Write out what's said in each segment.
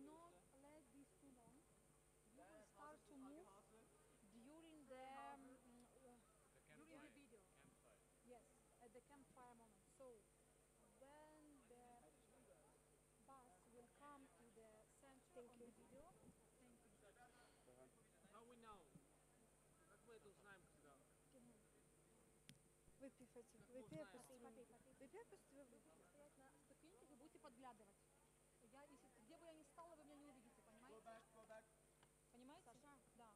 not let this too long. You will start to move during the during the video. Yes, at the campfire moment. So when the bus will come to the center of the video. Thank you. How we know? Как мы это узнаем, когда? Выпей, Фатик, выпей опустил. Выпей опустил. Стоять на ступеньках и будете подглядывать. Где бы я ни стала, вы меня не увидите, понимаете? Понимаете? Саша? Да.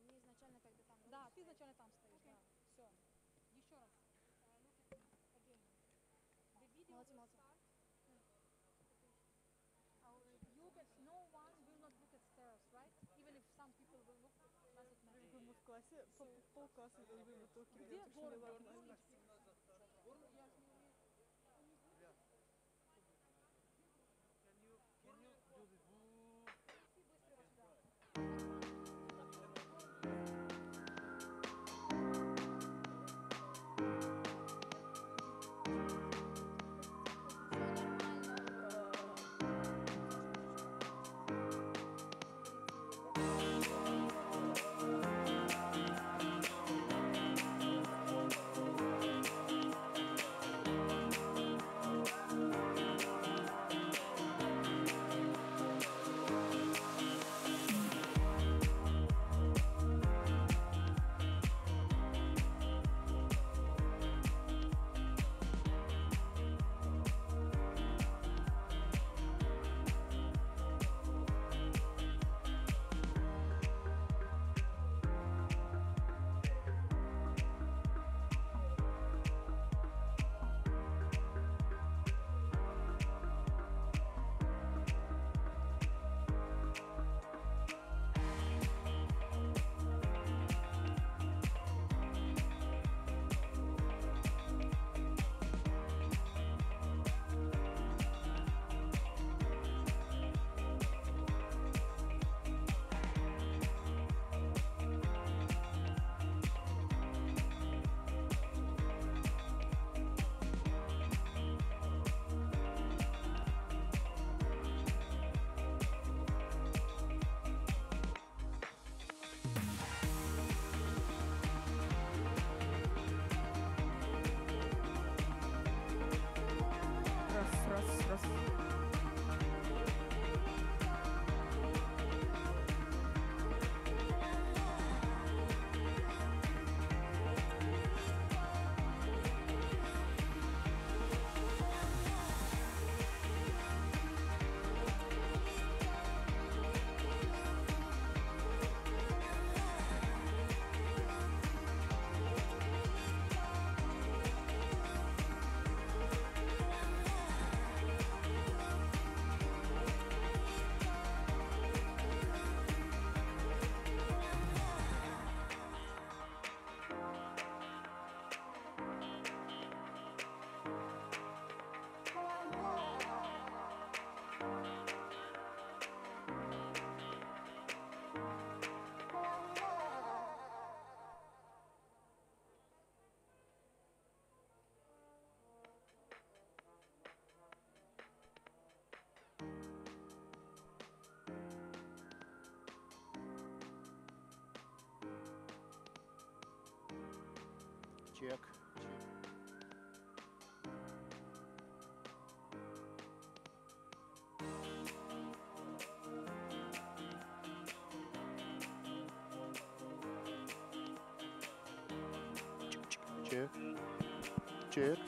Мне изначально, когда там... Да, ты изначально там стоишь, да. Все. Еще раз. Look at again. The video will start. No one will not look at stairs, right? Even if some people will look, doesn't matter. Мы в классе, полкласса должны бутылки. Где город? Can you do the boo? Чек. Чек. Чек.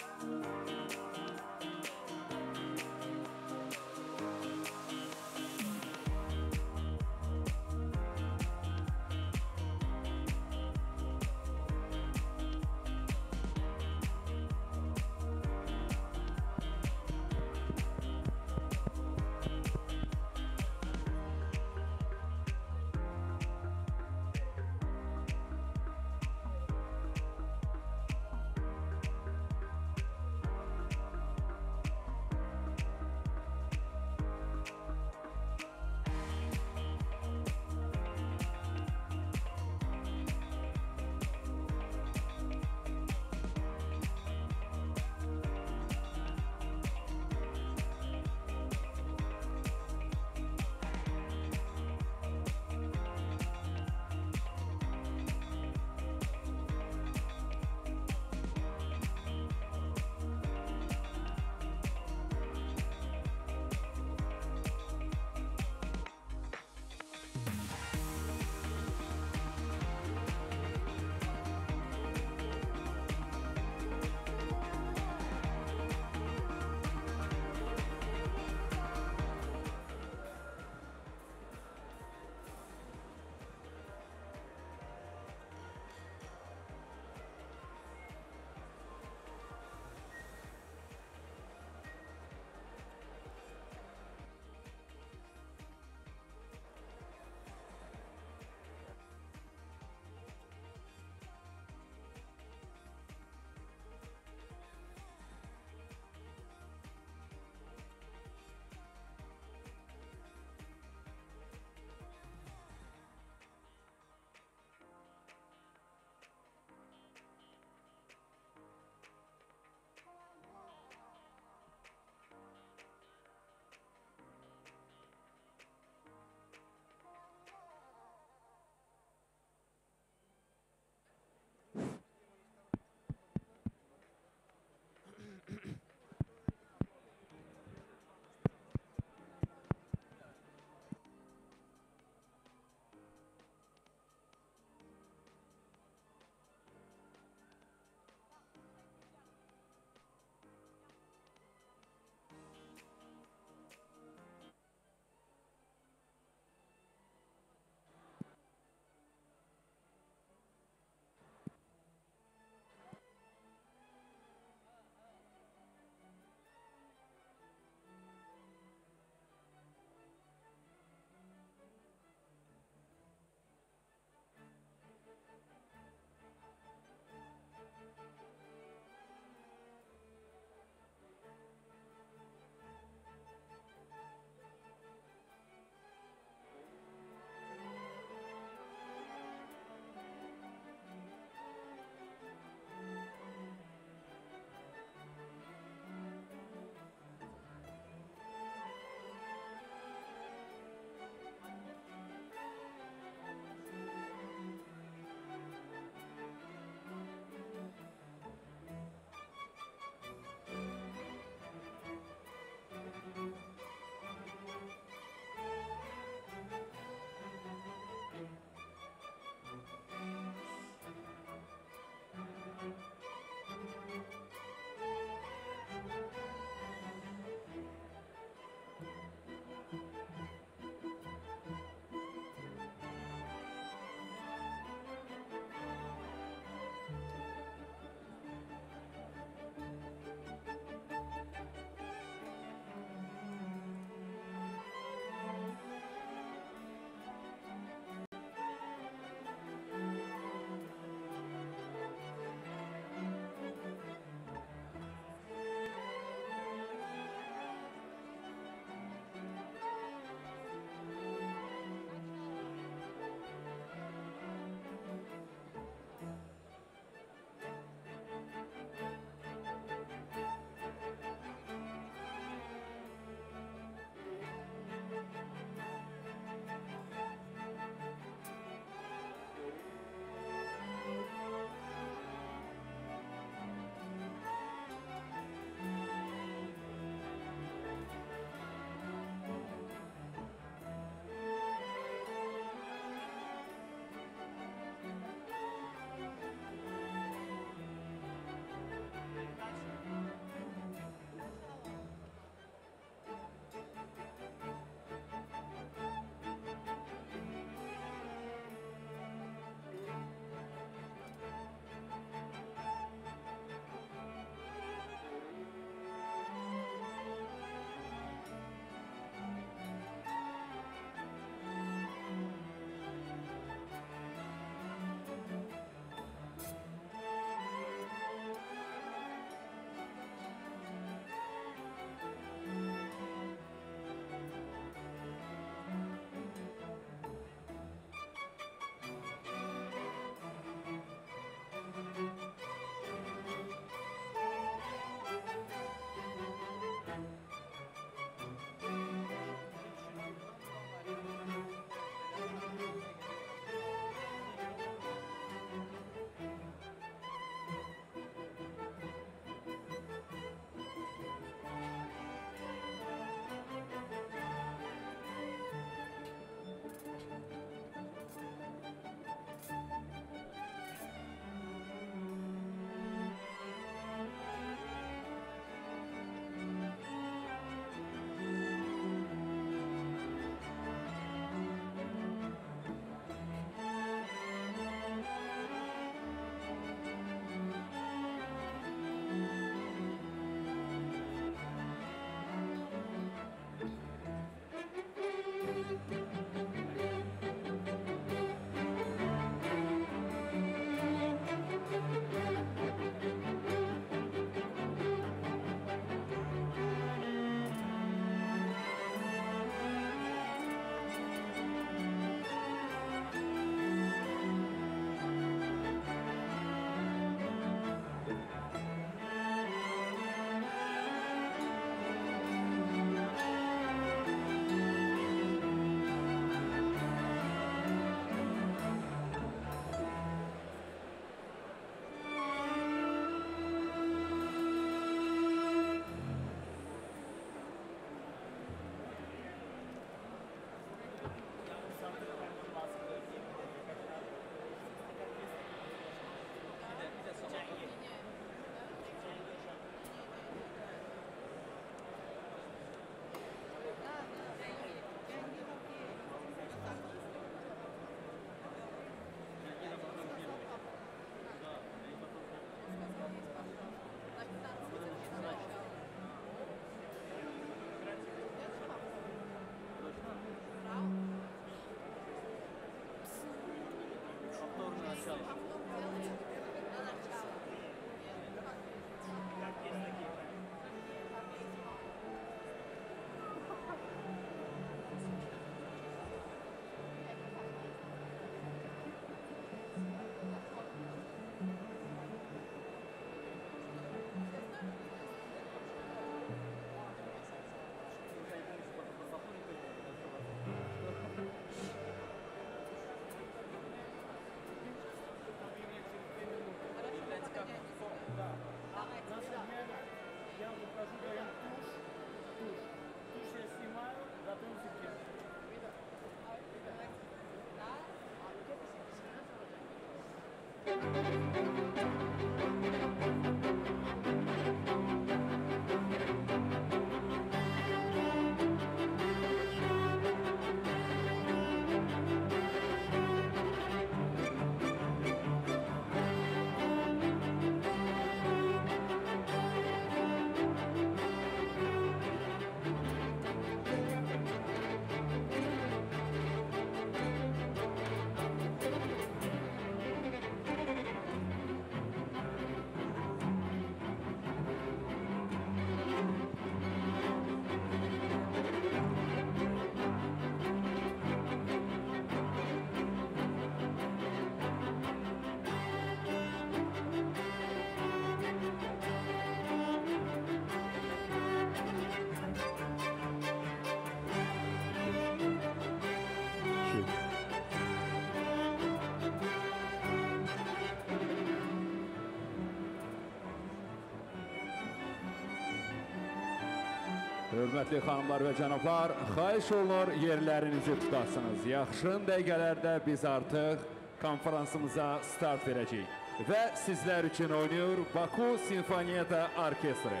Hörmətli xanımlar və cənablar, xahiş olunur yerlərinizi tutasınız. Yaxşın dəqiqələrdə biz artıq konferansımıza start verəcəyik. Və sizlər üçün oynayır Baku Sinfoniyata Orkestri.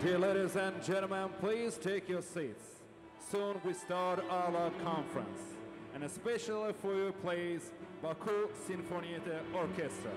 Dear ladies and gentlemen, please take your seats. Soon we start our conference. And especially for you, please, Baku Sinfoniyata Orkestra.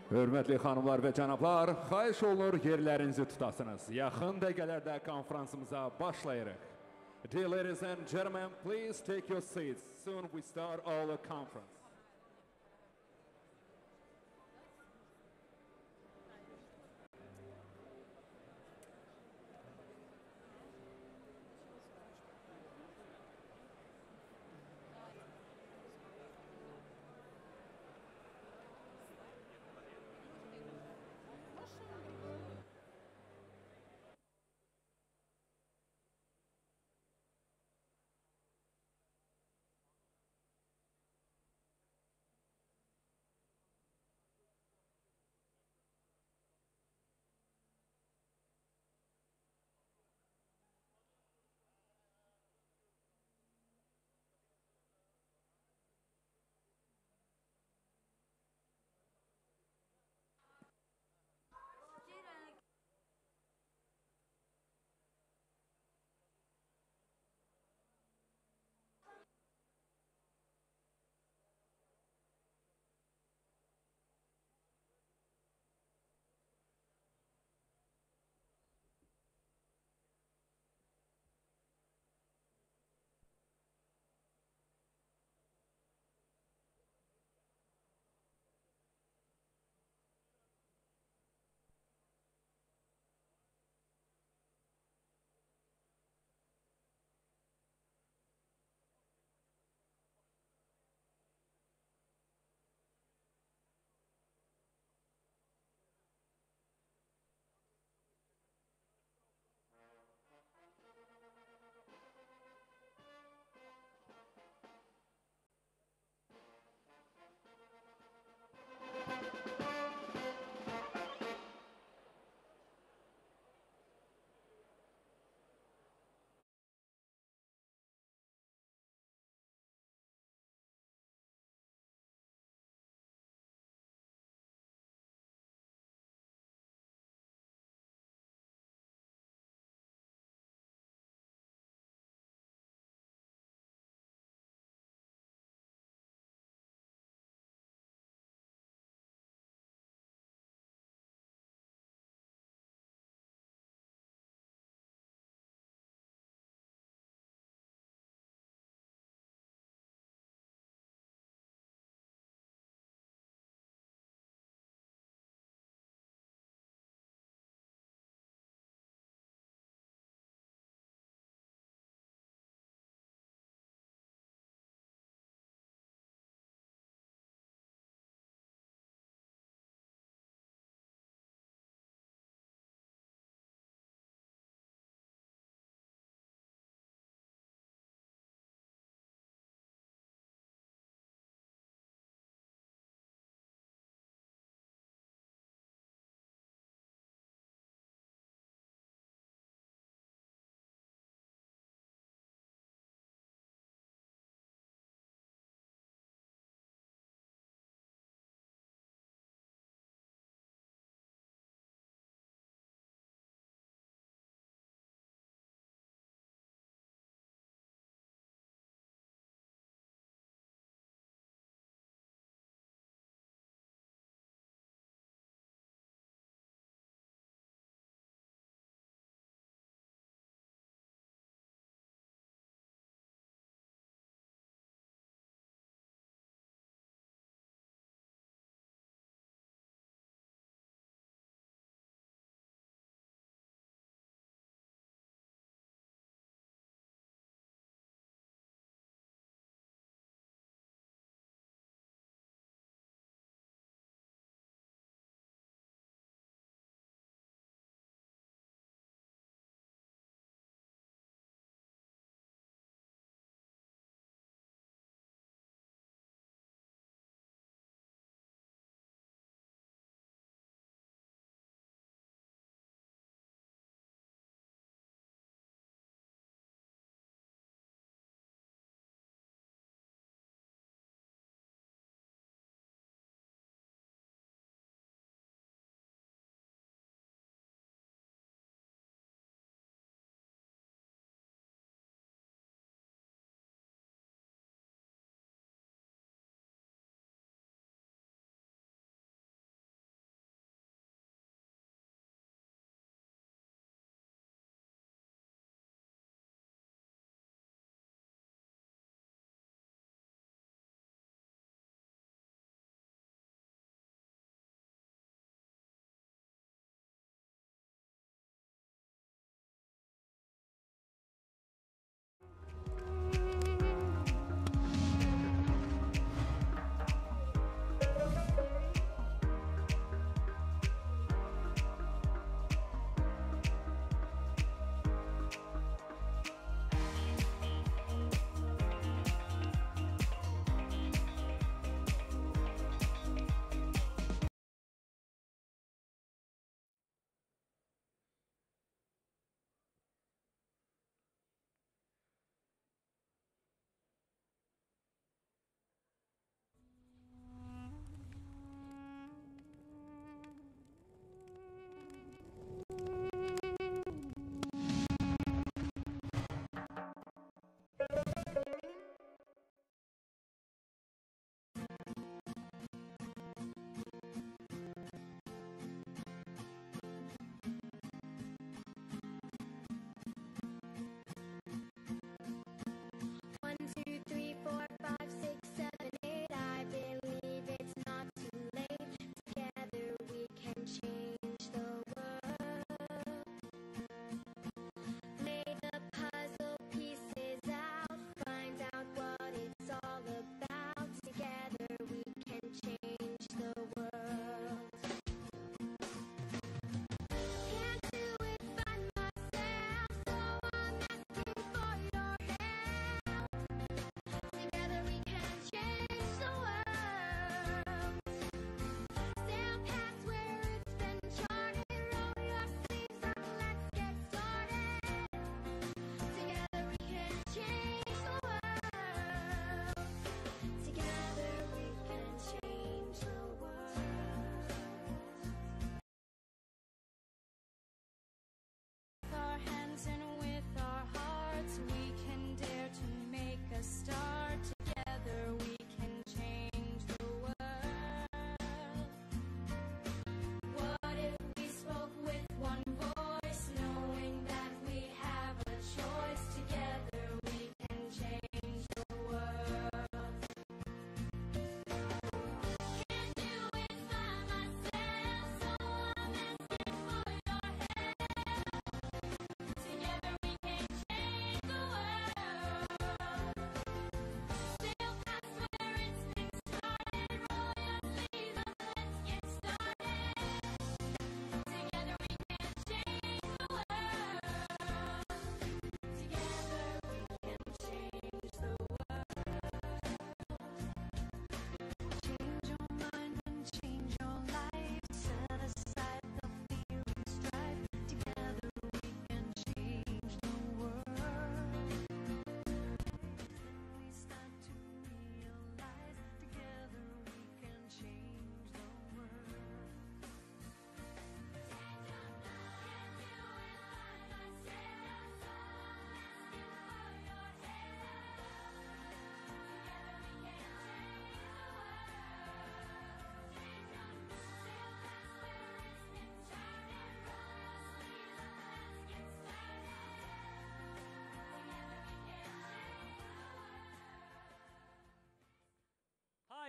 Hörmətli xanımlar və cənablar, xahiş olunur yerlərinizi tutasınız. Yaxın dəqiqələrdə konferansımıza başlayırıq. Dear ladies and gentlemen, please take your seats. Soon we start our conference.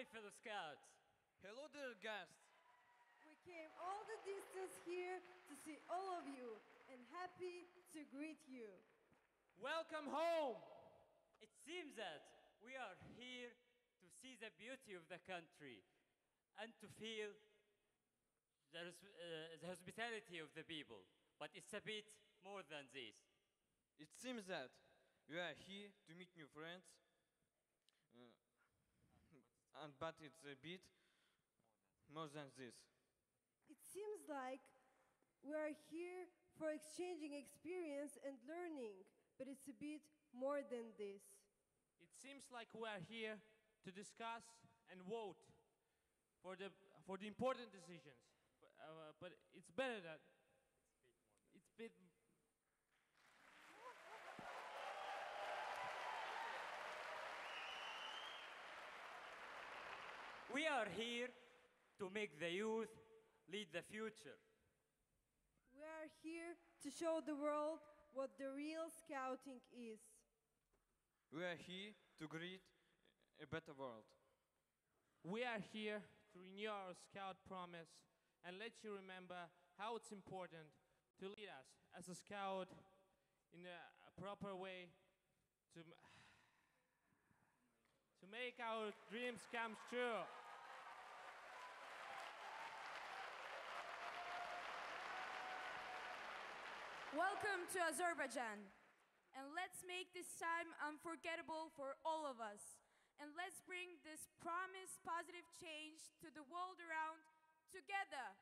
Hi, fellow scouts. Hello there, guests. We came all the distance here to see all of you and happy to greet you. Welcome home. It seems that we are here to see the beauty of the country and to feel the hospitality of the people. But it's a bit more than this. It seems that we are here to meet new friends, but it's a bit more than this. It seems like we are here for exchanging experience and learning, but it's a bit more than this. It seems like we are here to discuss and vote for the important decisions. But it's better that it's a bit. We are here to make the youth lead the future. We are here to show the world what the real scouting is. We are here to create a better world. We are here to renew our scout promise and let you remember how it's important to lead us as a scout in a proper way to make our dreams come true. Welcome to Azerbaijan. And let's make this time unforgettable for all of us. And let's bring this promised positive change to the world around together.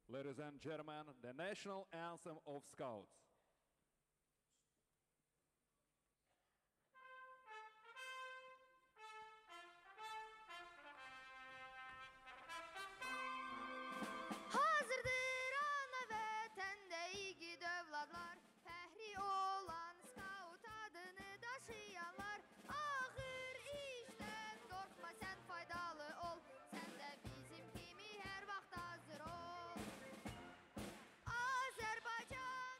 Ladies and gentlemen, the national anthem of Scouts. Hazırdır ana vətəndə igid övladlar, fəhri olan skaut adını daşıyanlar. Ağır işdən qorxma, sən faydalı ol, sən də bizim kimi hər vaxt hazır ol. Azərbaycan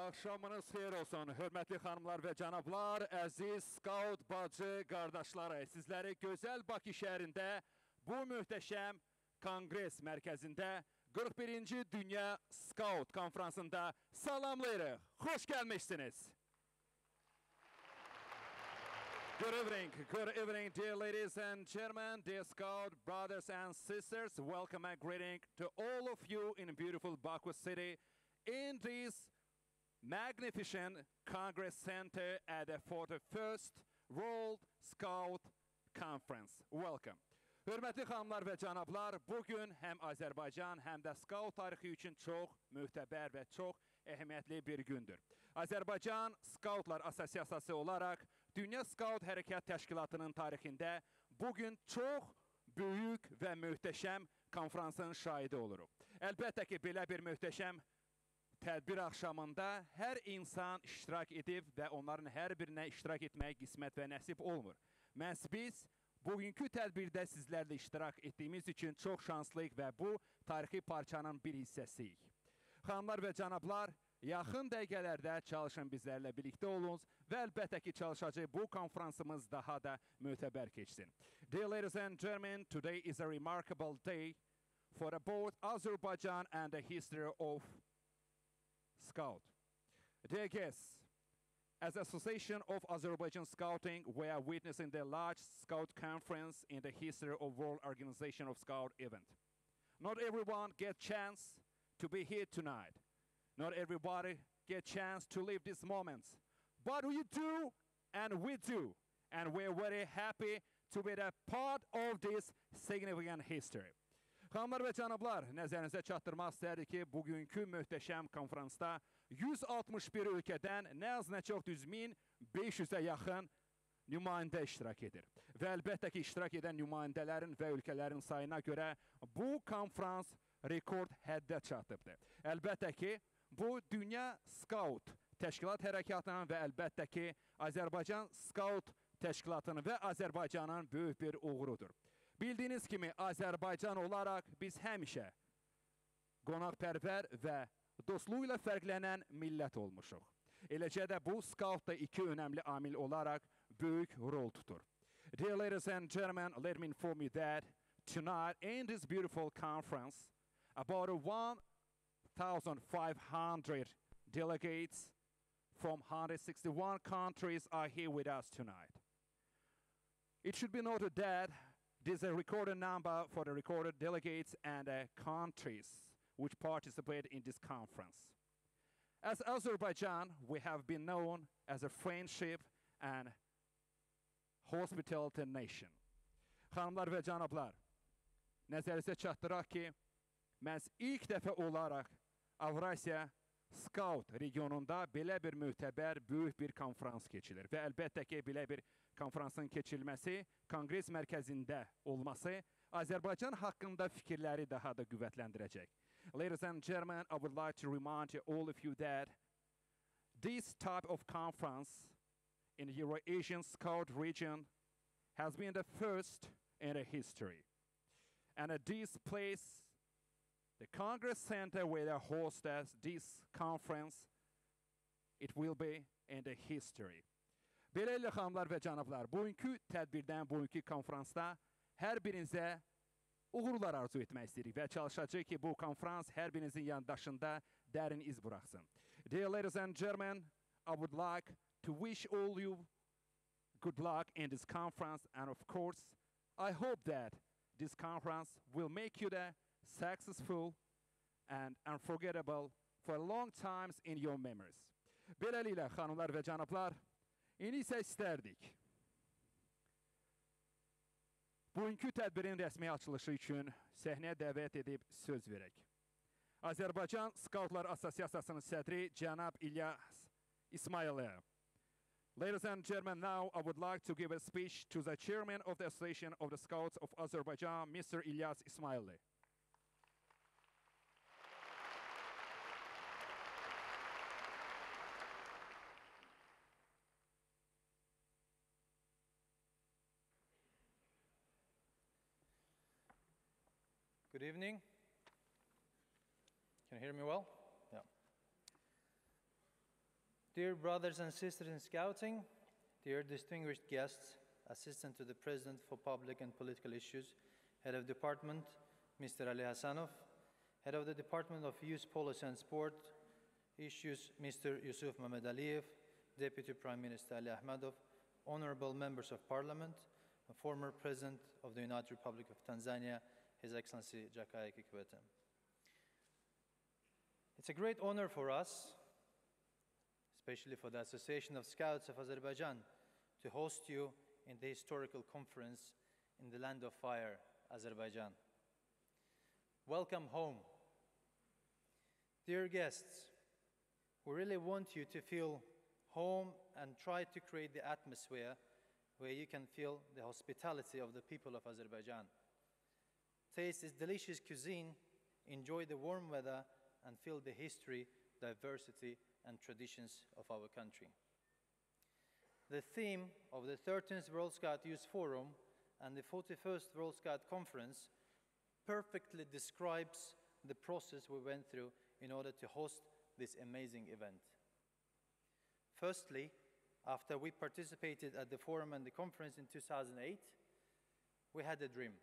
Axşamınız xeyir olsun, hörmətli xanımlar və cənablar, əziz skaut bacı qardaşları. Sizləri gözəl Bakı şəhərində bu möhtəşəm konqres mərkəzində 41-ci Dünya Skaut konfransında salamlayırıq. Xoş gəlmişsiniz. Good evening, dear ladies and gentlemen, dear Scout brothers and sisters. Welcome and greeting to all of you in beautiful Baku city in this magnificent Congress Center at the 41st World Scout Conference. Welcome. Hörmətli xanımlar və cənablar, bugün həm Azərbaycan, həm də Scout tarixi üçün çox möhtəbər və çox əhəmiyyətli bir gündür. Azərbaycan Scoutlar Assosiasiyası olaraq Dünya Scout Hərəkat Təşkilatının tarixində bugün çox böyük və möhtəşəm konferansın şahidi oluruq. Əlbəttə ki, belə bir möhtəşəm tədbir axşamında hər insan iştirak edib və onların hər birinə iştirak etməyə qismət və nəsib olmur. Məhz biz bugünkü tədbirdə sizlərlə iştirak etdiyimiz üçün çox şanslıyıq və bu tarixi parçanın bir hissəsiyik. Xanımlar və cənablar, yaxın dəqiqələrdə çalışın bizlərlə birlikdə olun və əlbəttə ki, çalışacaq bu konferansımız daha da mötəbər keçsin. Dear ladies and gentlemen, today is a remarkable day for both Azerbaijan and the history of Scout. Dear guests, as Association of Azerbaijan Scouting, we are witnessing the largest Scout conference in the history of World Organization of Scout event. Not everyone gets chance to be here tonight. Not everybody gets chance to live these moments. But we do, and we do. And we're very happy to be a part of this significant history. Xanımlar və cənablar, nəzərinizə çatdırmaq istərdik ki, bugünkü möhtəşəm konferansda 161 ölkədən nə az nə çox düz 1500-ə yaxın nümayəndə iştirak edir. Və əlbəttə ki, iştirak edən nümayəndələrin və ölkələrin sayına görə bu konferans rekord həddə çatıbdır. Əlbəttə ki, bu Dünya Skaut Təşkilat Hərəkatının və əlbəttə ki, Azərbaycan Skaut Təşkilatının və Azərbaycanın böyük bir uğurudur. Bildiyiniz kimi, Azərbaycan olaraq biz həmişə qonaqpərvər və dostluğuyla fərqlənən millət olmuşuq. Eləcə də bu Skautda iki önəmli amil olaraq böyük rol tutur. Dear ladies and gentlemen, let me inform you that tonight in this beautiful conference, about 1,500 delegates from 161 countries are here with us tonight. It should be noted that this is a recorded number for the recorded delegates and countries which participate in this conference. As Azerbaijan, we have been known as a friendship and hospitality nation. Xanımlar və cənablar, nəzərinizə çatdıraq ki, məhz ilk dəfə olaraq Avrasiya Scout regionunda belə bir möhtəbər, böyük bir konferans keçilir. Və əlbəttə ki, belə bir konferansın keçirilməsi, konqres mərkəzində olması Azərbaycan haqqında fikirləri daha da qüvvətləndirəcək. Ladies and gentlemen, I would like to remind all of you that this type of conference in the Euro-Asian Scout region has been the first in the history. And at this place, the Congress Center where they host this conference, it will be in the history. Beləliklə, xanımlar və cənablar, bugünkü tədbirdən, bugünkü konferansda hər birinizə uğurlar arzu etmək istəyirik və çalışacaq ki, bu konferans hər birinizin yandaşında dərin iz buraxsın. Dear ladies and gentlemen, I would like to wish all you good luck in this conference, and of course, I hope that this conference will make you successful and unforgettable for long times in your memories. Beləliklə, xanımlar və cənablar, indi isə istərdik bugünkü tədbirin rəsmi açılışı üçün səhnəyə dəvət edib söz verək. Azərbaycan Skautlar Assosiasiyasının sədri cənab İlyas İsmayılov. Ladies and gentlemen, now I would like to give a speech to the chairman of the Association of the Scouts of Azerbaijan, Mr. İlyas İsmayılov. Good evening. Can you hear me well? Yeah. Dear brothers and sisters in Scouting, dear distinguished guests, Assistant to the President for Public and Political Issues, Head of Department, Mr. Ali Hassanov, Head of the Department of Youth Policy and Sport Issues, Mr. Yusuf Mehmed Aliyev, Deputy Prime Minister Ali Ahmedov, honorable members of Parliament, and former President of the United Republic of Tanzania, His Excellency Jakaya Kikwete. It's a great honor for us, especially for the Association of Scouts of Azerbaijan, to host you in the historical conference in the land of fire, Azerbaijan. Welcome home. Dear guests, we really want you to feel home and try to create the atmosphere where you can feel the hospitality of the people of Azerbaijan. Taste this delicious cuisine, enjoy the warm weather, and feel the history, diversity, and traditions of our country. The theme of the 13th World Scout Youth Forum and the 41st World Scout Conference perfectly describes the process we went through in order to host this amazing event. Firstly, after we participated at the forum and the conference in 2008, we had a dream.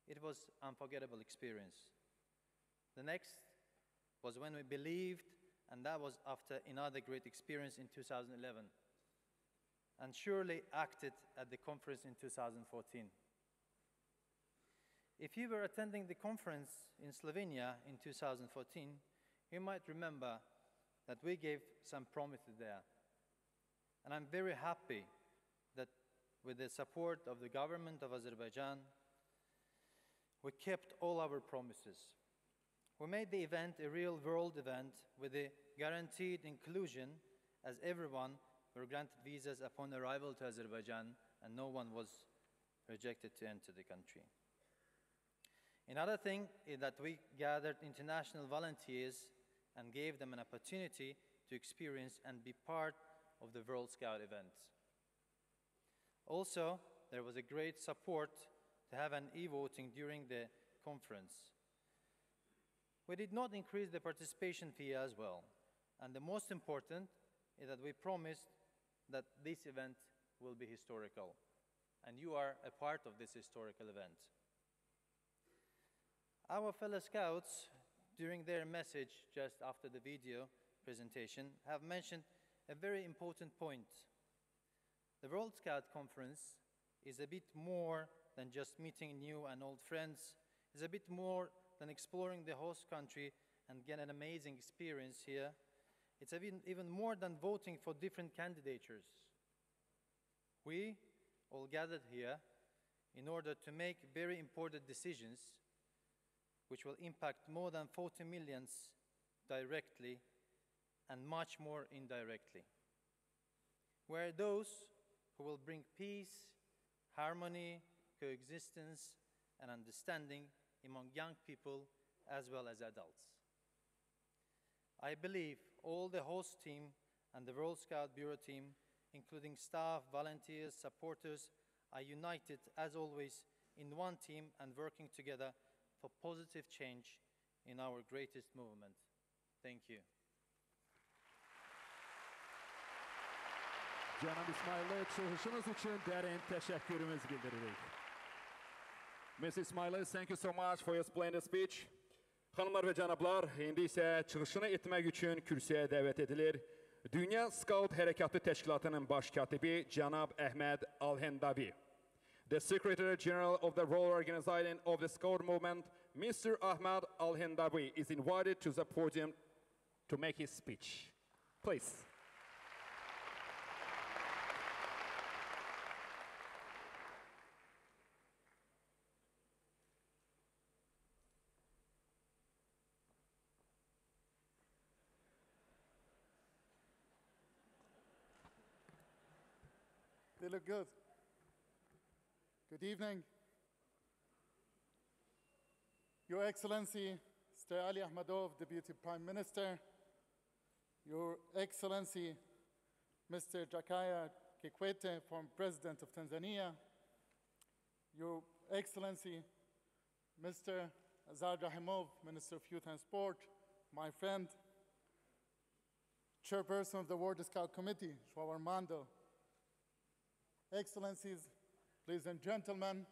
It was an unforgettable experience. The next was when we believed, and that was after another great experience in 2011, and surely acted at the conference in 2014. If you were attending the conference in Slovenia in 2014, you might remember that we gave some promises there. And I'm very happy that with the support of the government of Azerbaijan, we kept all our promises. We made the event a real world event with a guaranteed inclusion, as everyone were granted visas upon arrival to Azerbaijan and no one was rejected to enter the country. Another thing is that we gathered international volunteers and gave them an opportunity to experience and be part of the World Scout events. Also, there was a great support to have an e-voting during the conference. We did not increase the participation fee as well. And the most important is that we promised that this event will be historical. And you are a part of this historical event. Our fellow scouts, during their message just after the video presentation, have mentioned a very important point. The World Scout Conference is a bit more than just meeting new and old friends. It's a bit more than exploring the host country and get an amazing experience here. It's even more than voting for different candidatures. We all gathered here in order to make very important decisions which will impact more than 40 million directly and much more indirectly. We're those who will bring peace, harmony, coexistence, and understanding among young people as well as adults. I believe all the host team and the World Scout Bureau team, including staff, volunteers, supporters, are united as always in one team and working together for positive change in our greatest movement. Thank you. Cənab İsmail'e çıxışınız üçün dərin təşəkkürümüz bildiririk. Ms. İsmail, thank you so much for your splendid speech. Xanımlar və cənablar, indi isə çıxışını etmək üçün kürsüyə dəvət edilir. Dünya Scout Hərəkatı Təşkilatının baş katibi cənab Əhməd Alhendavi. The Secretary General of the World Organization of the Scout Movement, Mr. Ahmad Alhendavi, is invited to the podium to make his speech. Please. They look good. Good evening. Your Excellency, Mr. Ali Ahmedov, Deputy Prime Minister, Your Excellency, Mr. Jakaya Kikwete, former President of Tanzania, Your Excellency, Mr. Azar Rahimov, Minister of Youth and Sport, my friend, Chairperson of the World Scout Committee, João Armando, Excellencies, ladies and gentlemen,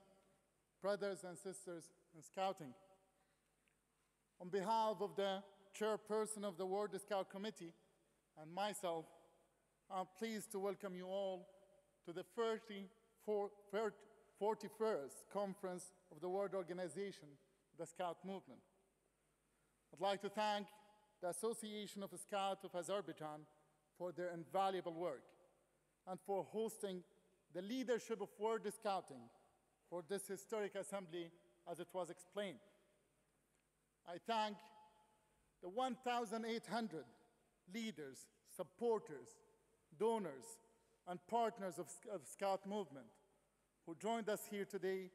brothers and sisters in Scouting. On behalf of the Chairperson of the World Scout Committee and myself, I'm pleased to welcome you all to the 41st Conference of the World Organization of the Scout Movement. I'd like to thank the Association of Scouts of Azerbaijan for their invaluable work and for hosting the leadership of World Scouting for this historic assembly, as it was explained. I thank the 1,800 leaders, supporters, donors, and partners of Scout movement who joined us here today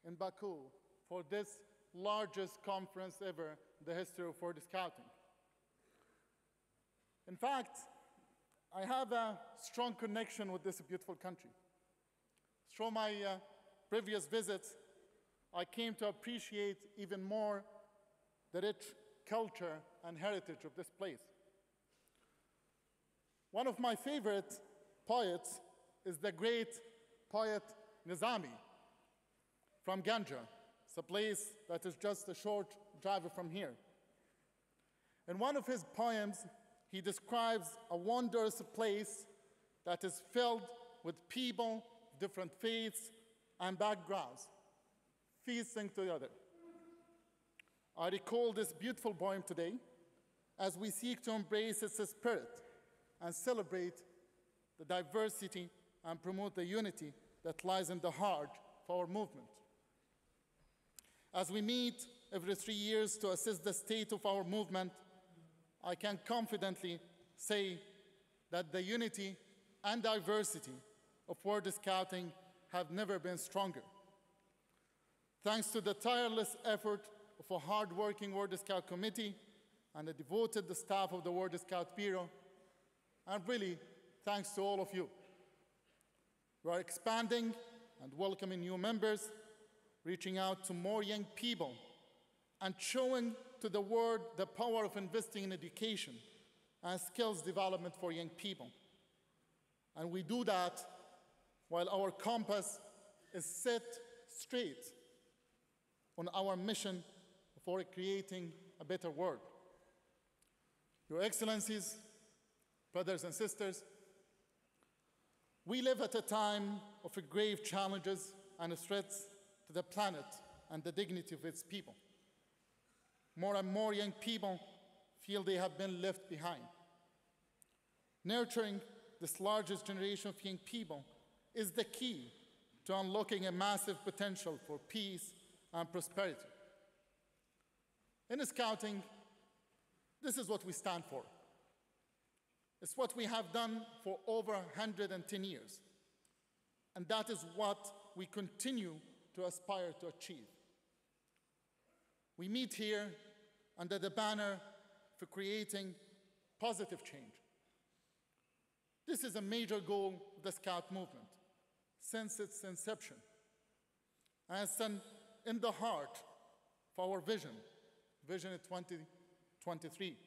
in Baku for this largest conference ever in the history of World Scouting. In fact, I have a strong connection with this beautiful country. Through my previous visits, I came to appreciate even more the rich culture and heritage of this place. One of my favorite poets is the great poet Nizami from Ganja. It's a place that is just a short drive from here. In one of his poems, he describes a wondrous place that is filled with people, different faiths and backgrounds, feasting together. I recall this beautiful poem today as we seek to embrace its spirit and celebrate the diversity and promote the unity that lies in the heart of our movement. As we meet every 3 years to assess the state of our movement, I can confidently say that the unity and diversity of World Scouting have never been stronger. Thanks to the tireless effort of a hard-working World Scout Committee and the devoted staff of the World Scout Bureau, and really thanks to all of you. We are expanding and welcoming new members, reaching out to more young people, and showing to the world the power of investing in education and skills development for young people. And we do that while our compass is set straight on our mission for creating a better world. Your Excellencies, brothers and sisters, we live at a time of grave challenges and threats to the planet and the dignity of its people. More and more young people feel they have been left behind. Nurturing this largest generation of young people is the key to unlocking a massive potential for peace and prosperity. In Scouting, this is what we stand for. It's what we have done for over 110 years. And that is what we continue to aspire to achieve. We meet here under the banner for creating positive change. This is a major goal of the Scout movement since its inception, and it's in the heart of our vision, Vision 2023.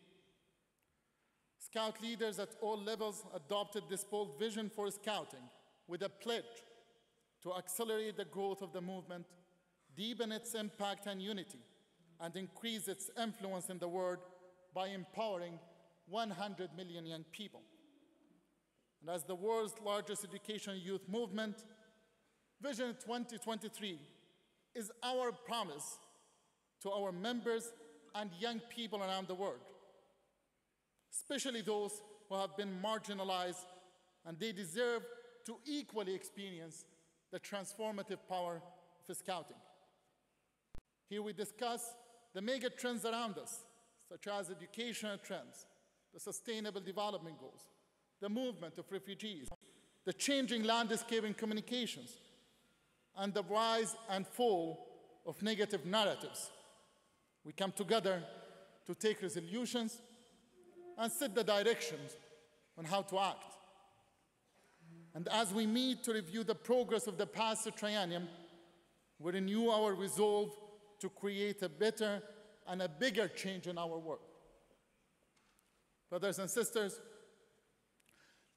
Scout leaders at all levels adopted this bold vision for Scouting with a pledge to accelerate the growth of the movement, deepen its impact and unity, and increase its influence in the world by empowering 100 million young people. And as the world's largest education youth movement, Vision 2023 is our promise to our members and young people around the world, especially those who have been marginalized, and they deserve to equally experience the transformative power of Scouting. Here we discuss the mega trends around us, such as educational trends, the Sustainable Development Goals, the movement of refugees, the changing landscape in communications, and the rise and fall of negative narratives. We come together to take resolutions and set the directions on how to act. And as we meet to review the progress of the past triennium, we renew our resolve to create a better and a bigger change in our work. Brothers and sisters,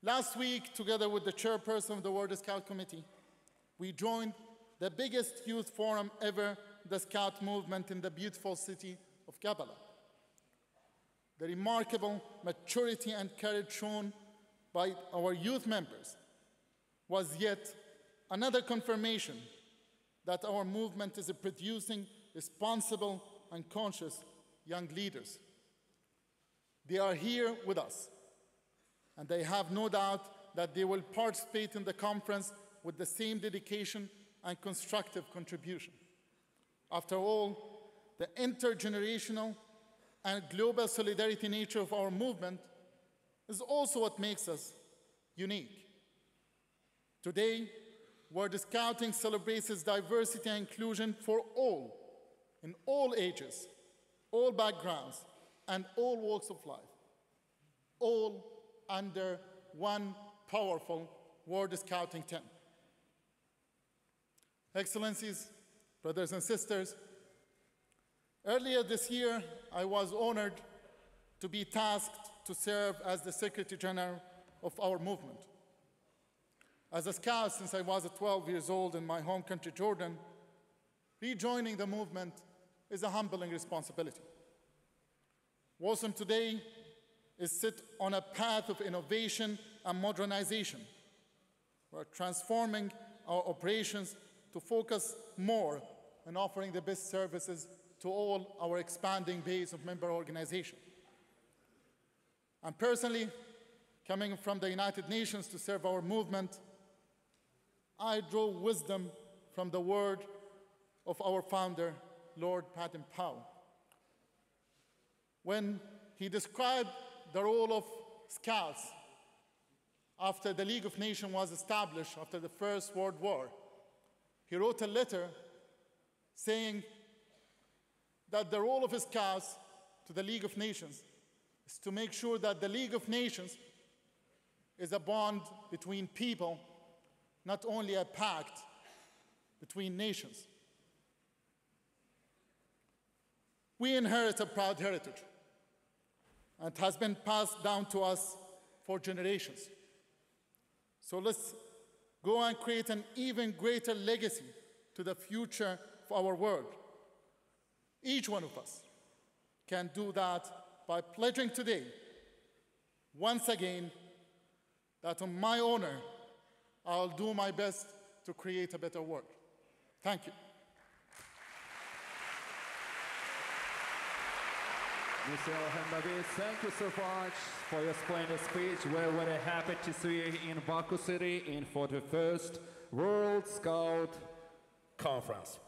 Last week, together with the chairperson of the World Scout Committee, we joined the biggest youth forum ever, the Scout movement in the beautiful city of Kampala. The remarkable maturity and courage shown by our youth members was yet another confirmation that our movement is producing responsible and conscious young leaders. They are here with us, and I have no doubt that they will participate in the conference with the same dedication and constructive contribution. After all, the intergenerational and global solidarity nature of our movement is also what makes us unique. Today, World Scouting celebrates its diversity and inclusion for all, in all ages, all backgrounds, and all walks of life, all under one powerful World Scouting tent. Excellencies, brothers and sisters, earlier this year, I was honored to be tasked to serve as the Secretary General of our movement. As a scout since I was 12 years old in my home country, Jordan, rejoining the movement is a humbling responsibility. WOSM today is set on a path of innovation and modernization. We're transforming our operations to focus more on offering the best services to all our expanding base of member organizations. And personally, coming from the United Nations to serve our movement, I draw wisdom from the word of our founder, Lord Baden-Powell, when he described the role of Scouts after the League of Nations was established after the First World War. He wrote a letter saying that the role of Scouts to the League of Nations is to make sure that the League of Nations is a bond between people, not only a pact between nations. We inherit a proud heritage, and it has been passed down to us for generations. So let's go and create an even greater legacy to the future of our world. Each one of us can do that by pledging today, once again, that on my honor, I'll do my best to create a better world. Thank you. Mr. Al-Hamdawi, thank you so much for your splendid speech. We're very happy to see you in Baku City in 41st World Scout Conference.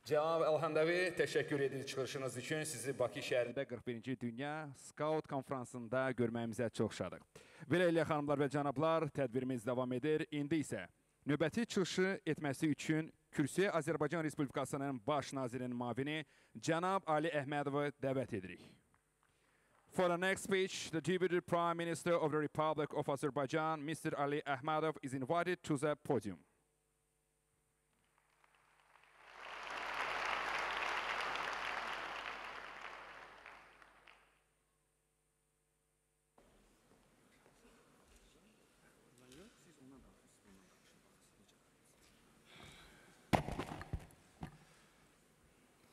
Cənab Al-Hamdawi, təşəkkür edirik çıxışınız üçün. Sizi Bakı şəhərində 41-ci Dünya Scout Konferansında görməyimizə çox şadıq. Beləliklə, xanımlar və cənablar, tədbirimiz davam edir. İndi isə növbəti çıxışı etməsi üçün kürsüyə Azərbaycan Respublikasının Baş Nazirinin müavini Cənab Ali Əhmədovu dəvət edirik. For the next speech, the Deputy Prime Minister of the Republic of Azerbaijan, Mr. Ali Ahmedov, is invited to the podium.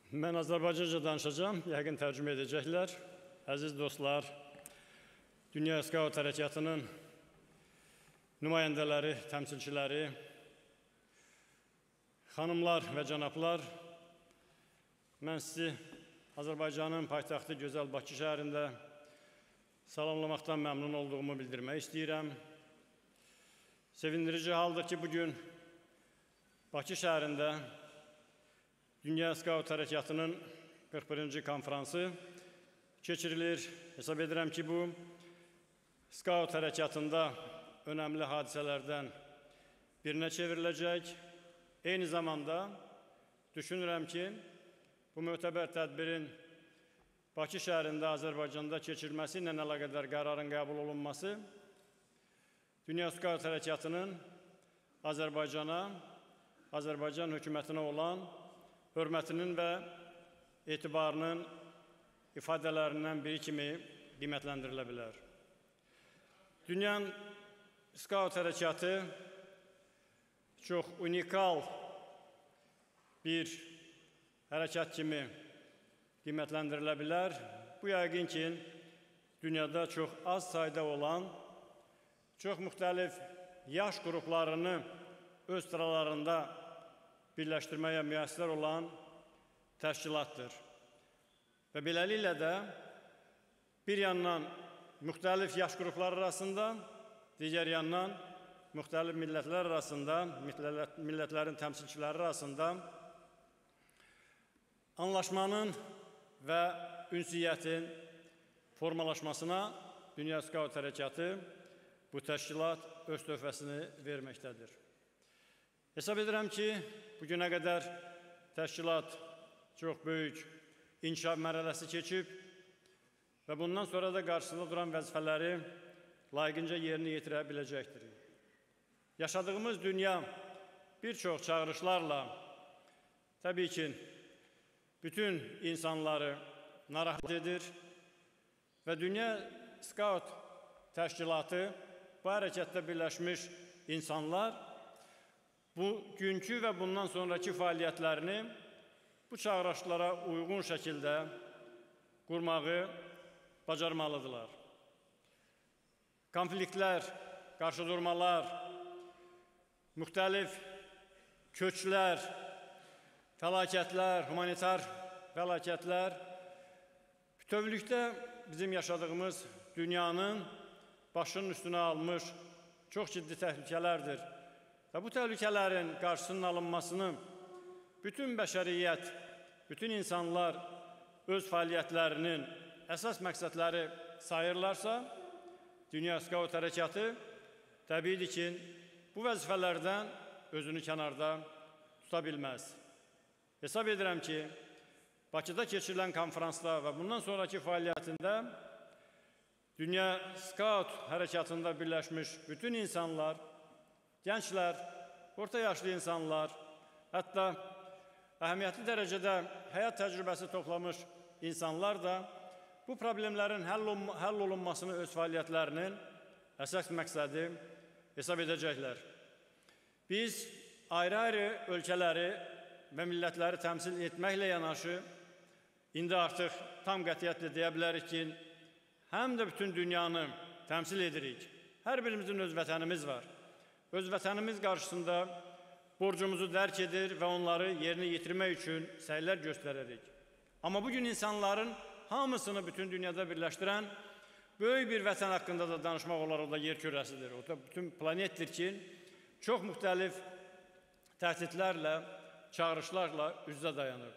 Mən Azərbaycanca danışacağım, yəqin tərcümə edəcəklər. Əziz dostlar, Dünya Scout Hərəkatının nümayəndələri, təmsilçiləri, xanımlar və cənablar, mən sizi Azərbaycanın paytaxtı gözəl Bakı şəhərində salamlamaqdan məmnun olduğumu bildirmək istəyirəm. Sevindirici haldır ki, bugün Bakı şəhərində Dünya Scout Hərəkatının 41-ci konferansı keçirilir. Hesab edirəm ki, bu Scout Hərəkatında önəmli hadisələrdən birinə çevriləcək. Eyni zamanda düşünürəm ki, bu mötəbər tədbirin Bakı şəhərində, Azərbaycanda keçirilməsi ilə əlaqədar qərarın qəbul olunması Dünya Scout Hərəkatının Azərbaycana, Azərbaycan hökumətinə olan hörmətinin və etibarının ifadələrindən biri kimi qiymətləndirilə bilər. dünyanın skaut hərəkatı çox unikal bir hərəkat kimi qiymətləndirilə bilər. Bu yəqin ki, dünyada çox az sayda olan, çox müxtəlif yaş qruplarını öz sıralarında birləşdirməyə müəssər olan təşkilatdır. Və beləliklə də bir yandan müxtəlif yaş qrupları arasında, digər yandan müxtəlif millətlər arasında, millətlərin təmsilçiləri arasında anlaşmanın və ünsiyyətin formalaşmasına Dünya Skaut Hərəkatı, bu təşkilat öz töhfəsini verməkdədir. Hesab edirəm ki, bugünə qədər təşkilat çox böyük inkişaf mərhələsi keçib və bundan sonra da qarşısında duran vəzifələri layiqincə yerinə yetirə biləcəkdir. Yaşadığımız dünya bir çox çağırışlarla təbii ki, bütün insanları narahat edir və Dünya Skaut Təşkilatı, bu hərəkətdə birləşmiş insanlar bugünkü və bundan sonraki fəaliyyətlərini bu çağırışlara uyğun şəkildə qurmağı bacarmalıdırlar. Konfliktlər, qarşıdurmalar, müxtəlif köçlər, fəlakətlər, humanitar fəlakətlər bütövlükdə bizim yaşadığımız dünyanın başının üstünə almış çox ciddi təhlükələrdir. Və bu təhlükələrin qarşısının alınmasını bütün bəşəriyyət, bütün insanlar öz fəaliyyətlərinin əsas məqsədləri sayırlarsa, Dünya Skaut Hərəkatı təbiidir ki, bu vəzifələrdən özünü kənarda tuta bilməz. Hesab edirəm ki, Bakıda keçirilən konferansda və bundan sonraki fəaliyyətində Dünya Skaut Hərəkatında birləşmiş bütün insanlar, gənclər, orta yaşlı insanlar, hətta əhəmiyyətli dərəcədə həyat təcrübəsi toplamış insanlar da bu problemlərin həll olunmasını öz fəaliyyətlərinin əsas məqsədi hesab edəcəklər. Biz ayrı-ayrı ölkələri və millətləri təmsil etməklə yanaşı, indi artıq tam qətiyyətlə deyə bilərik ki, həm də bütün dünyanı təmsil edirik. Hər birimizin öz vətənimiz var. Öz vətənimiz qarşısında borcumuzu dərk edir və onları yerinə yetirmək üçün səylər göstəririk. Amma bugün insanların hamısını bütün dünyada birləşdirən böyük bir vətən haqqında da danışmaq olar, o da yer kürəsidir. O da bütün planetdir ki, çox müxtəlif təhdidlərlə, çağırışlarla üz-üzə dayanır.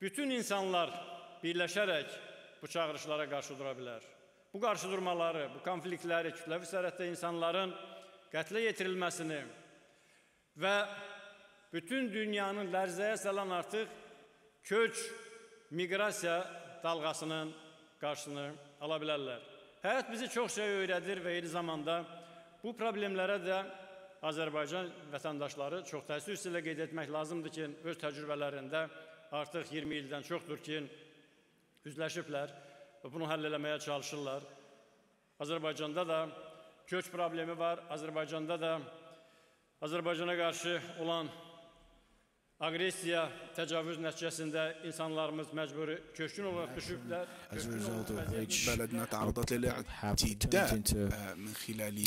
Bütün insanlar birləşərək bu çağırışlara qarşı dura bilər. Bu qarşıdurmaları, bu konfliktləri, kütləvi sərhəddə insanların qətlə yetirilməsini və bütün dünyanın lərzəyə salan artıq köç, miqrasiya dalğasının qarşısını ala bilərlər. Həyat bizi çox şey öyrədir və eyni zamanda bu problemlərə də Azərbaycan vətəndaşları çox təəssüf ilə qeyd etmək lazımdır ki, öz təcrübələrində artıq 20 ildən çoxdur ki, üzləşiblər və bunu həll eləməyə çalışırlar. Azərbaycanda da köç problemi var, Azərbaycanda da Azərbaycana qarşı olan agresiya, təcavüz nəticəsində insanlarımız məcburi köçkün olaraq düşüblər. As a result of which بلدنا تعرضت للاعتداء من خلال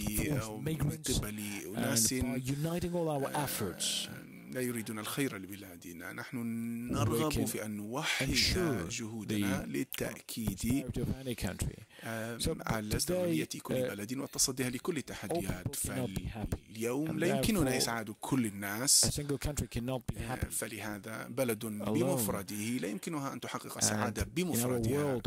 أو من قبل أناس uniting all our efforts لا يريدون الخير لبلادنا. نحن نرغب في أن نوحد جهودنا للتأكيد على استقلالية كل بلد وتصديها لكل التحديات. فاليوم لا يمكننا إسعاد كل الناس، فلهذا بلد بمفرده لا يمكنها أن تحقق السعادة بمفردها.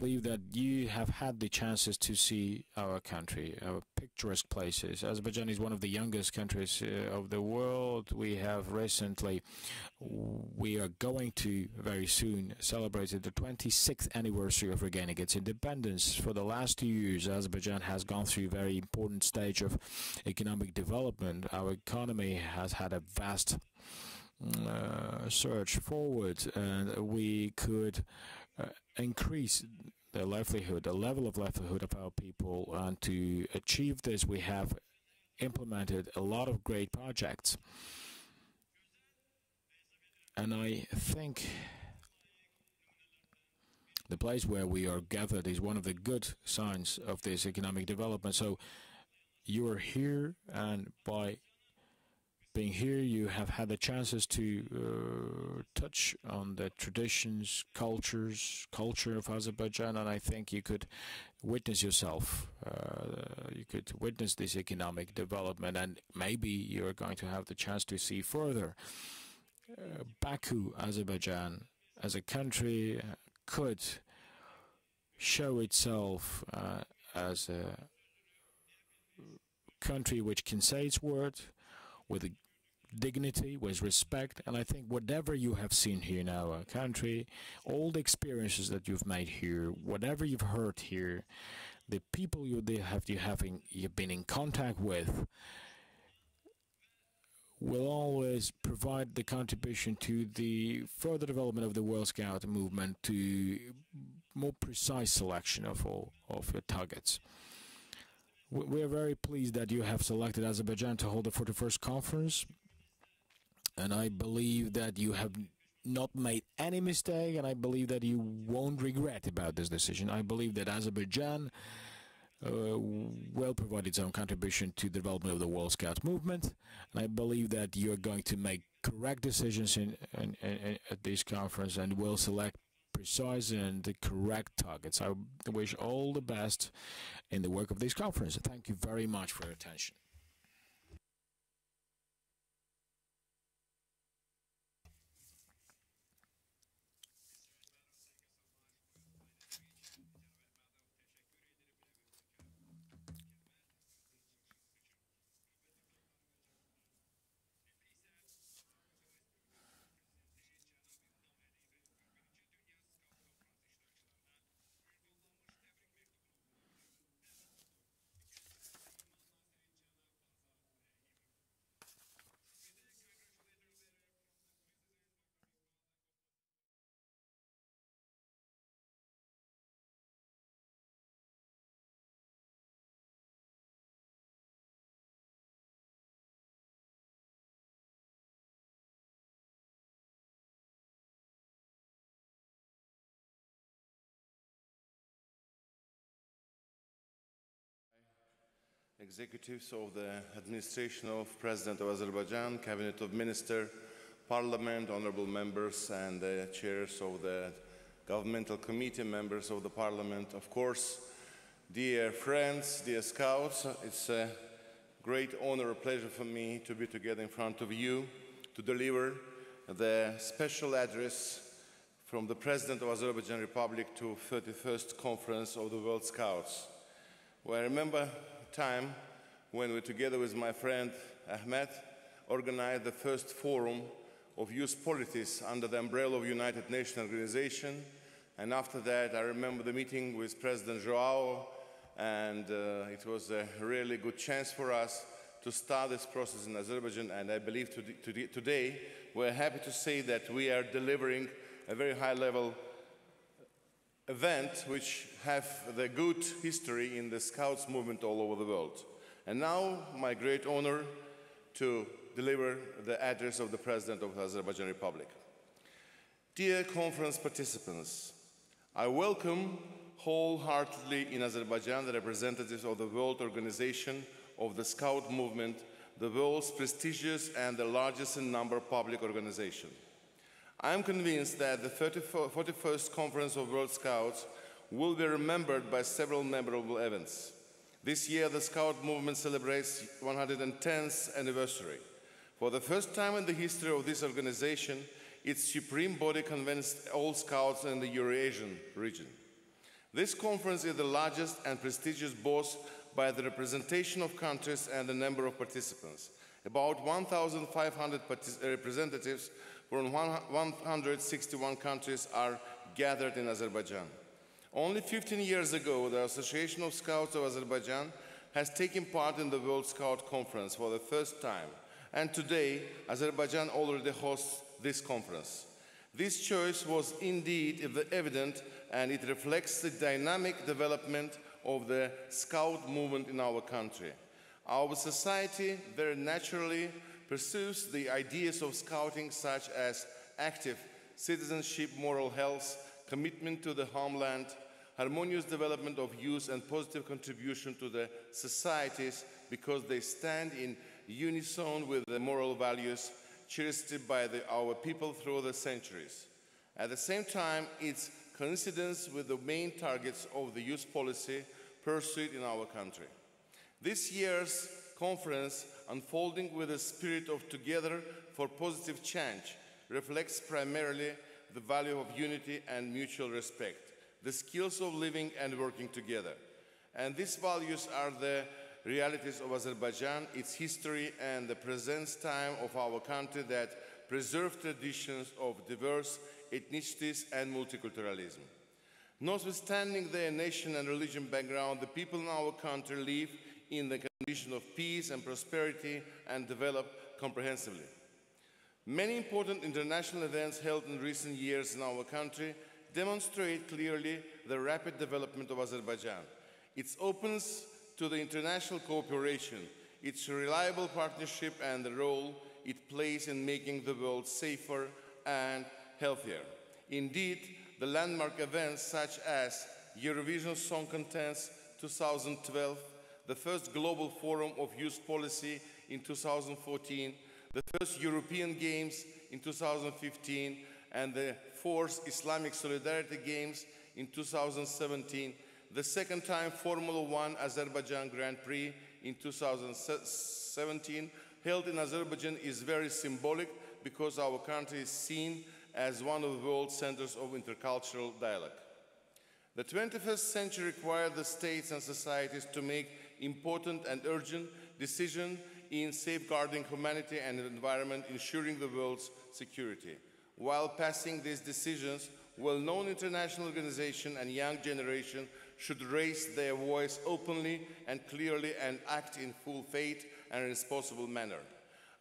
believe that you have had the chances to see our country, our picturesque places. Azerbaijan is one of the youngest countries of the world. We are going to very soon celebrate the 26th anniversary of regaining its independence. For the last 2 years, Azerbaijan has gone through a very important stage of economic development. Our economy has had a vast surge forward, and we could increase the livelihood, the level of livelihood of our people. And to achieve this, we have implemented a lot of great projects. And I think the place where we are gathered is one of the good signs of this economic development. So you are here, and by being here, you have had the chances to touch on the traditions, culture of Azerbaijan, and I think you could witness yourself. You could witness this economic development, and maybe you're going to have the chance to see further. Baku, Azerbaijan, as a country, could show itself as a country which can say its word with dignity, with respect, and I think whatever you have seen here in our country, all the experiences that you've made here, whatever you've heard here, the people you've been in contact with, will always provide the contribution to the further development of the World Scout movement, to more precise selection of all of your targets. We are very pleased that you have selected Azerbaijan to hold the 41st conference, and I believe that you have not made any mistake, and I believe that you won't regret about this decision. I believe that Azerbaijan will provide its own contribution to the development of the World Scout movement, and I believe that you are going to make correct decisions at this conference and will select precise and the correct targets. I wish all the best in the work of this conference. Thank you very much for your attention. Executives of the administration of President of Azerbaijan, Cabinet of Minister, Parliament, honorable members, and the chairs of the governmental committee, members of the Parliament, of course, dear friends, dear scouts, it's a great honor, a pleasure for me to be together in front of you to deliver the special address from the President of Azerbaijan Republic to 31st Conference of the World Scouts. Well, I remember time when we, together with my friend Ahmed, organized the first forum of youth politics under the umbrella of United Nations Organization. And after that, I remember the meeting with President Joao, and it was a really good chance for us to start this process in Azerbaijan. And I believe today we're happy to say that we are delivering a very high-level event which have the good history in the Scouts movement all over the world. And now, my great honor to deliver the address of the President of the Azerbaijan Republic. Dear conference participants, I welcome wholeheartedly in Azerbaijan the representatives of the World Organization of the Scout movement, the world's prestigious and the largest in number public organization. I am convinced that the 41st Conference of World Scouts will be remembered by several memorable events. This year, the Scout movement celebrates 110th anniversary. For the first time in the history of this organization, its supreme body convinced all Scouts in the Eurasian region. This conference is the largest and prestigious both by the representation of countries and the number of participants. About 1,500 representatives from 161 countries are gathered in Azerbaijan. Only 15 years ago, the Association of Scouts of Azerbaijan has taken part in the World Scout Conference for the first time, and today, Azerbaijan already hosts this conference. This choice was indeed evident, and it reflects the dynamic development of the Scout movement in our country. Our society very naturally pursues the ideas of Scouting, such as active citizenship, moral health, commitment to the homeland, harmonious development of youth, and positive contribution to the societies, because they stand in unison with the moral values cherished by our people through the centuries. At the same time, it's coincidence with the main targets of the youth policy pursued in our country. This year's conference, unfolding with a spirit of together for positive change, reflects primarily the value of unity and mutual respect, the skills of living and working together. And these values are the realities of Azerbaijan, its history, and the present time of our country that preserve traditions of diverse ethnicities and multiculturalism. Notwithstanding their nation and religion background, the people in our country live in the condition of peace and prosperity and develop comprehensively. Many important international events held in recent years in our country demonstrate clearly the rapid development of Azerbaijan. It opens to the international cooperation, its reliable partnership, and the role it plays in making the world safer and healthier. Indeed, the landmark events such as Eurovision Song Contest 2012, the first Global Forum of Youth Policy in 2014, the first European Games in 2015, and the fourth Islamic Solidarity Games in 2017, the second time Formula One Azerbaijan Grand Prix in 2017, held in Azerbaijan, is very symbolic because our country is seen as one of the world's centers of intercultural dialogue. The 21st century required the states and societies to make important and urgent decisions in safeguarding humanity and the environment, ensuring the world's security. While passing these decisions, well-known international organizations and young generation should raise their voice openly and clearly and act in full faith and responsible manner.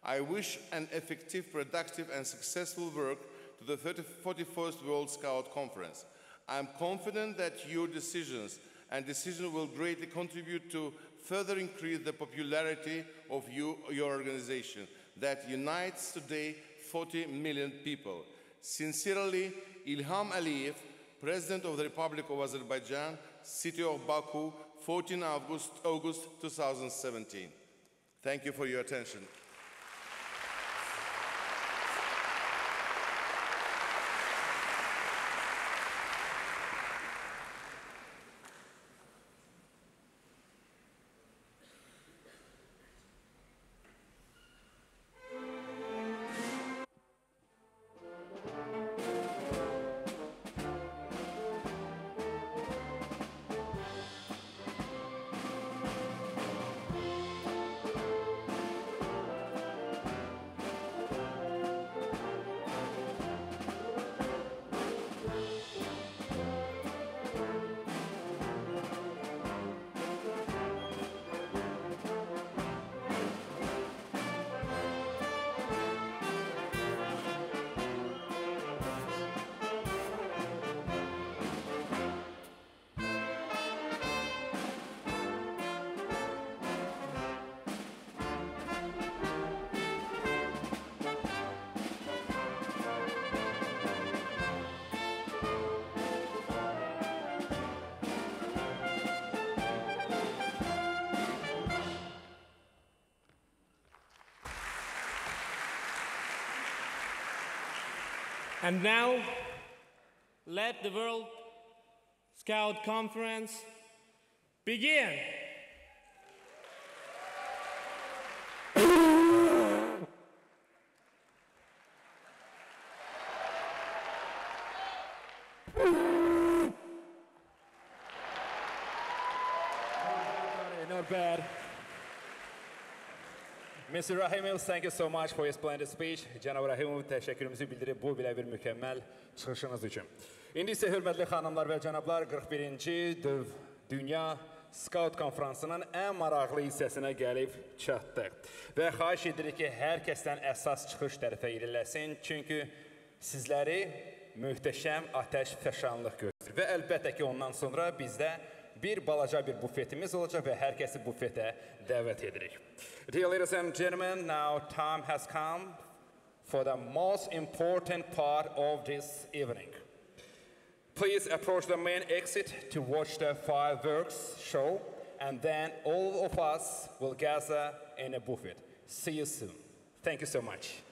I wish an effective, productive, and successful work to the 41st World Scout Conference. I am confident that your decisions will greatly contribute to further increase the popularity of your organization that unites today 40 million people. Sincerely, Ilham Aliyev, President of the Republic of Azerbaijan, City of Baku, 14 August 2017. Thank you for your attention. And now, let the World Scout Conference begin. Ekber. Mr. Rahimov, thank you so much for your splendid speech. Cənab Rahimov, təşəkkürümüzü bildirib bu belə bir mükəmməl çıxışınız üçün. İndi isə hörmətli xanımlar və cənablar, 41-ci Dünya Scout konferansının ən maraqlı hissəsinə gəlib çatdıq. Və xahiş edirik ki, hər kəsdən əsas çıxış tərəfə irəliləsin, çünki sizləri möhtəşəm atəş fəşanlıq gözləyir. Və əlbəttə ki, ondan sonra bizdə bir balaca bir bufetimiz olacaq və hər kəsi bufetə dəvət edirik. Dear ladies and gentlemen, now time has come for the most important part of this evening. Please approach the main exit to watch the fireworks show, and then all of us will gather in a buffet. See you soon. Thank you so much.